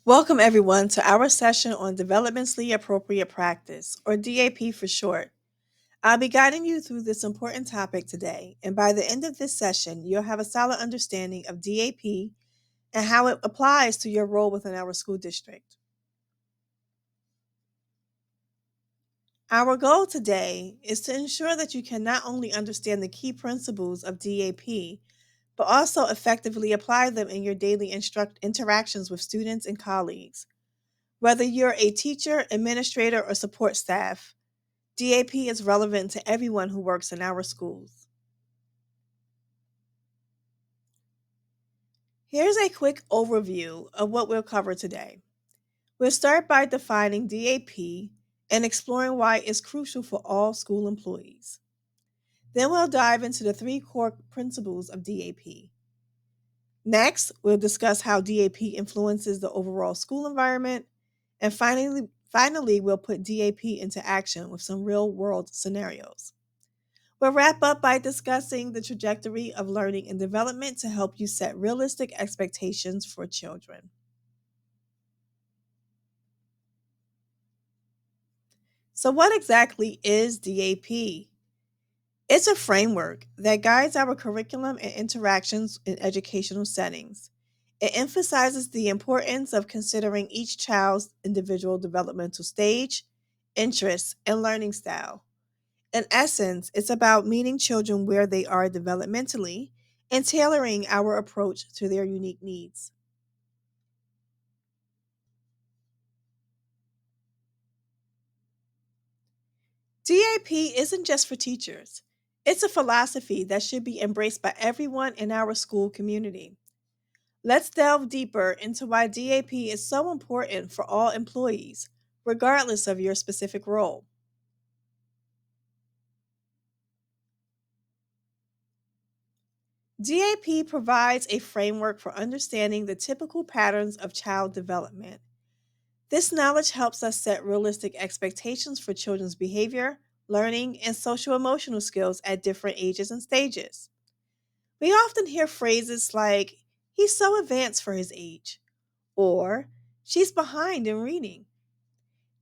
Welcome, everyone, to our session on Developmentally Appropriate Practice, or DAP for short. I'll be guiding you through this important topic today, and by the end of this session, you'll have a solid understanding of DAP and how it applies to your role within our school district. Our goal today is to ensure that you can not only understand the key principles of DAP, but also effectively apply them in your daily interactions with students and colleagues. Whether you're a teacher, administrator, or support staff, DAP is relevant to everyone who works in our schools. Here's a quick overview of what we'll cover today. We'll start by defining DAP and exploring why it's crucial for all school employees. Then we'll dive into the three core principles of DAP. Next, we'll discuss how DAP influences the overall school environment. And finally, we'll put DAP into action with some real world scenarios. We'll wrap up by discussing the trajectory of learning and development to help you set realistic expectations for children. So, what exactly is DAP? It's a framework that guides our curriculum and interactions in educational settings. It emphasizes the importance of considering each child's individual developmental stage, interests, and learning style. In essence, it's about meeting children where they are developmentally and tailoring our approach to their unique needs. DAP isn't just for teachers, it's a philosophy that should be embraced by everyone in our school community. Let's delve deeper into why DAP is so important for all employees, regardless of your specific role. DAP provides a framework for understanding the typical patterns of child development. This knowledge helps us set realistic expectations for children's behavior, learning, and social emotional skills at different ages and stages. We often hear phrases like, he's so advanced for his age, or she's behind in reading.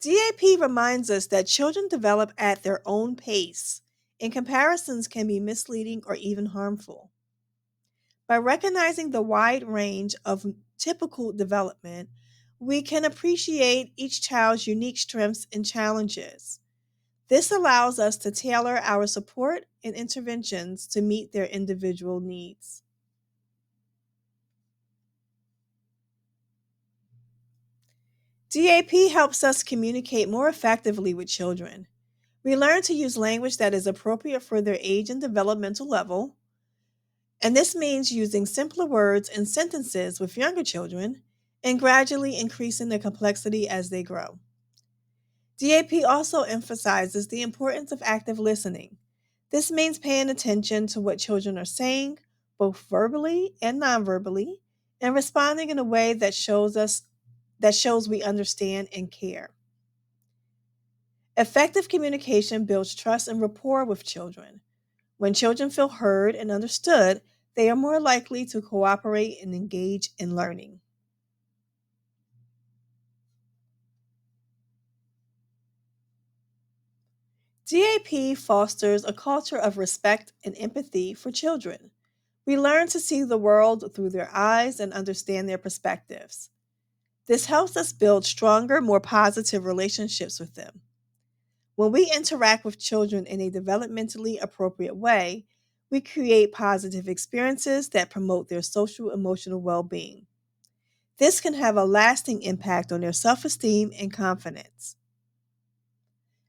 DAP reminds us that children develop at their own pace, and comparisons can be misleading or even harmful. By recognizing the wide range of typical development, we can appreciate each child's unique strengths and challenges. This allows us to tailor our support and interventions to meet their individual needs. DAP helps us communicate more effectively with children. We learn to use language that is appropriate for their age and developmental level, and this means using simpler words and sentences with younger children and gradually increasing the complexity as they grow. DAP also emphasizes the importance of active listening. This means paying attention to what children are saying, both verbally and nonverbally, and responding in a way that shows we understand and care. Effective communication builds trust and rapport with children. When children feel heard and understood, they are more likely to cooperate and engage in learning. DAP fosters a culture of respect and empathy for children. We learn to see the world through their eyes and understand their perspectives. This helps us build stronger, more positive relationships with them. When we interact with children in a developmentally appropriate way, we create positive experiences that promote their social emotional well being. This can have a lasting impact on their self esteem and confidence.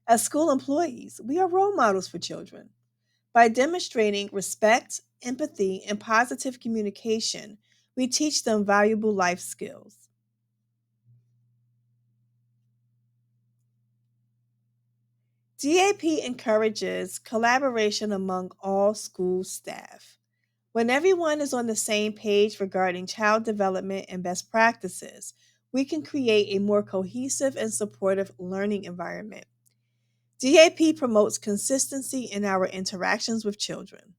As school employees, we are role models for children. By demonstrating respect, empathy, and positive communication, we teach them valuable life skills. DAP encourages collaboration among all school staff. When everyone is on the same page regarding child development and best practices, we can create a more cohesive and supportive learning environment. DAP promotes consistency in our interactions with children.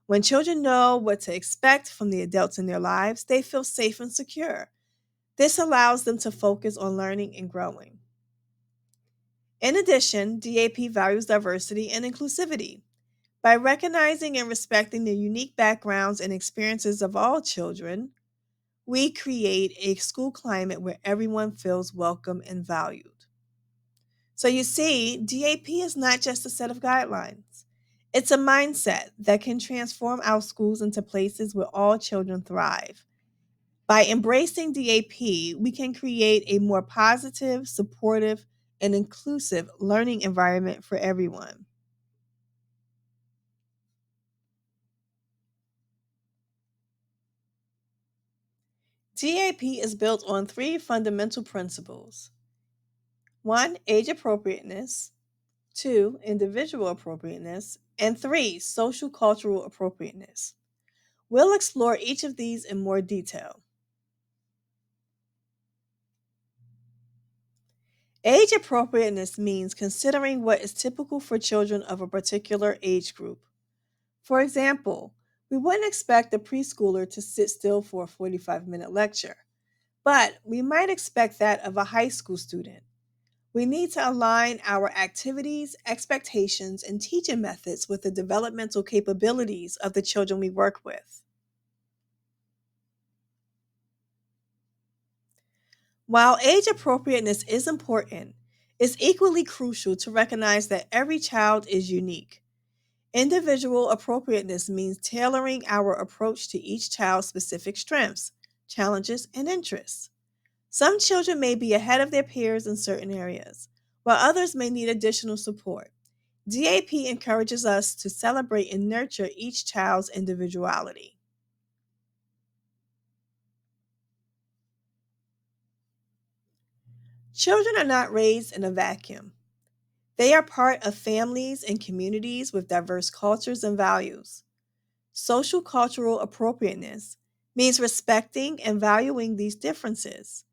When children know what to expect from the adults in their lives, they feel safe and secure. This allows them to focus on learning and growing. In addition, DAP values diversity and inclusivity. By recognizing and respecting the unique backgrounds and experiences of all children, we create a school climate where everyone feels welcome and valued. So you see, DAP is not just a set of guidelines. It's a mindset that can transform our schools into places where all children thrive. By embracing DAP, we can create a more positive, supportive, and inclusive learning environment for everyone. DAP is built on three fundamental principles: one, age appropriateness; two, individual appropriateness; and three, social cultural appropriateness. We'll explore each of these in more detail. Age appropriateness means considering what is typical for children of a particular age group. For example, we wouldn't expect a preschooler to sit still for a 45-minute lecture, but we might expect that of a high school student. We need to align our activities, expectations, and teaching methods with the developmental capabilities of the children we work with. While age appropriateness is important, it's equally crucial to recognize that every child is unique. Individual appropriateness means tailoring our approach to each child's specific strengths, challenges, and interests. Some children may be ahead of their peers in certain areas, while others may need additional support. DAP encourages us to celebrate and nurture each child's individuality. Children are not raised in a vacuum. They are part of families and communities with diverse cultures and values. Social cultural appropriateness means respecting and valuing these differences.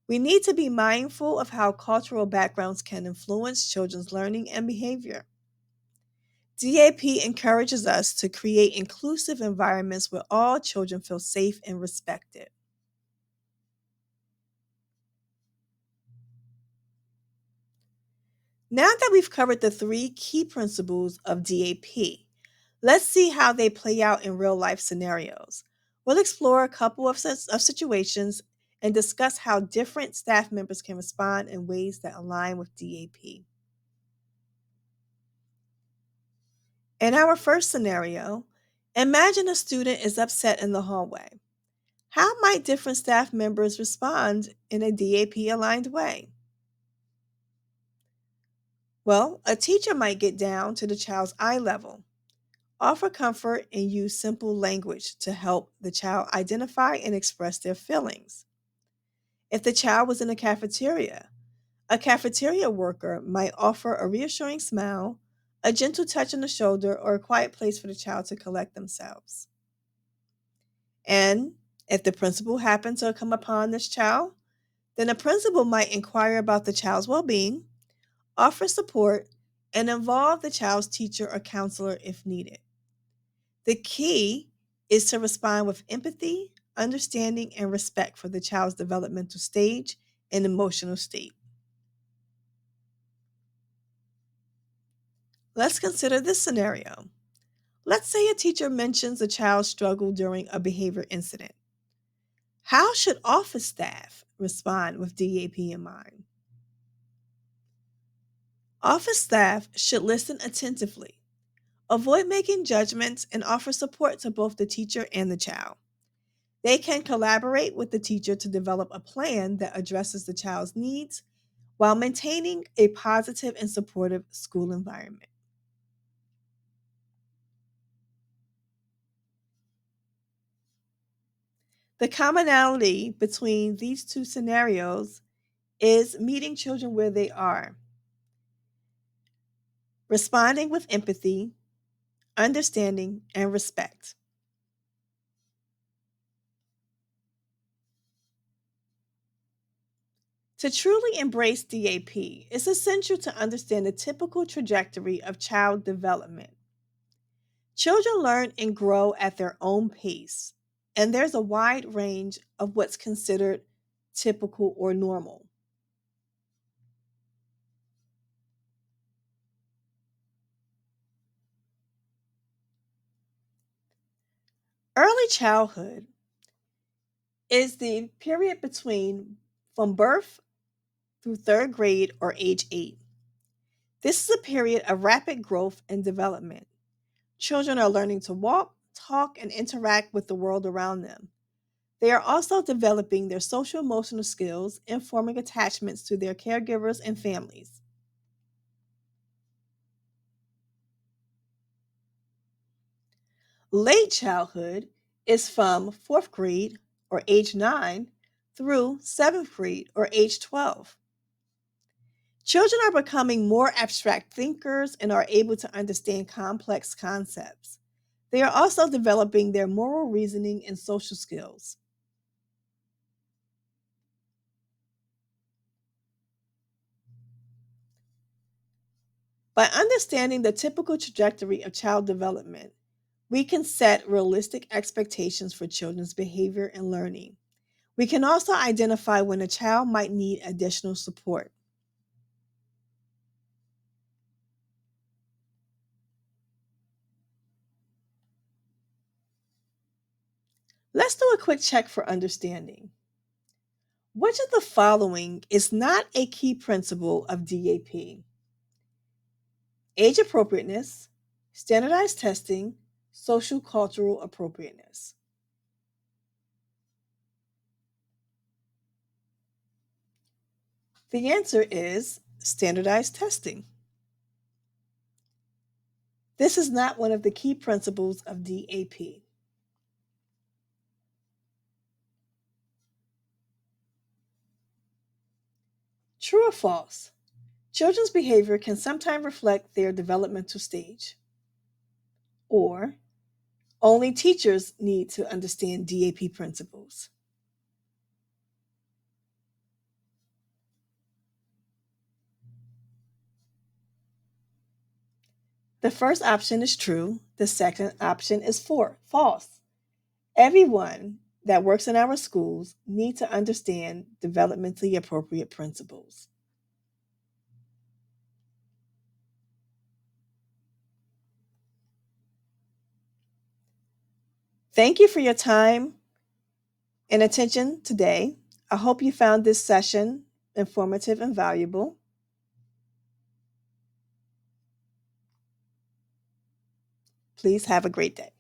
We need to be mindful of how cultural backgrounds can influence children's learning and behavior. DAP encourages us to create inclusive environments where all children feel safe and respected. Now that we've covered the three key principles of DAP, let's see how they play out in real life scenarios. We'll explore a couple of situations and discuss how different staff members can respond in ways that align with DAP. In our first scenario, imagine a student is upset in the hallway. How might different staff members respond in a DAP aligned way? Well, a teacher might get down to the child's eye level, offer comfort, and use simple language to help the child identify and express their feelings. If the child was in a cafeteria worker might offer a reassuring smile, a gentle touch on the shoulder, or a quiet place for the child to collect themselves. And if the principal happened to come upon this child, then the principal might inquire about the child's well being, offer support, and involve the child's teacher or counselor if needed. The key is to respond with empathy, understanding, and respect for the child's developmental stage and emotional state. Let's consider this scenario. Let's say a teacher mentions a child's struggle during a behavior incident. How should office staff respond with DAP in mind? Office staff should listen attentively, avoid making judgments, and offer support to both the teacher and the child. They can collaborate with the teacher to develop a plan that addresses the child's needs while maintaining a positive and supportive school environment. The commonality between these two scenarios is meeting children where they are, responding with empathy, understanding, and respect. To truly embrace DAP, it's essential to understand the typical trajectory of child development. Children learn and grow at their own pace, and there's a wide range of what's considered typical, or normal. Early childhood is the period between from birth through third grade or age 8. This is a period of rapid growth and development. Children are learning to walk, talk, and interact with the world around them. They are also developing their social emotional skills and forming attachments to their caregivers and families. Late childhood is from fourth grade or age 9 through seventh grade or age 12. Children are becoming more abstract thinkers and are able to understand complex concepts. They are also developing their moral reasoning and social skills. By understanding the typical trajectory of child development, we can set realistic expectations for children's behavior and learning. We can also identify when a child might need additional support. Let's do a quick check for understanding. Which of the following is not a key principle of DAP? Age appropriateness, standardized testing, social cultural appropriateness. The answer is standardized testing. This is not one of the key principles of DAP. True or false? Children's behavior can sometimes reflect their developmental stage. Or only teachers need to understand DAP principles. The first option is true. The second option is false. Everyone that works in our schools need to understand developmentally appropriate principles. Thank you for your time and attention today. I hope you found this session informative and valuable. Please have a great day.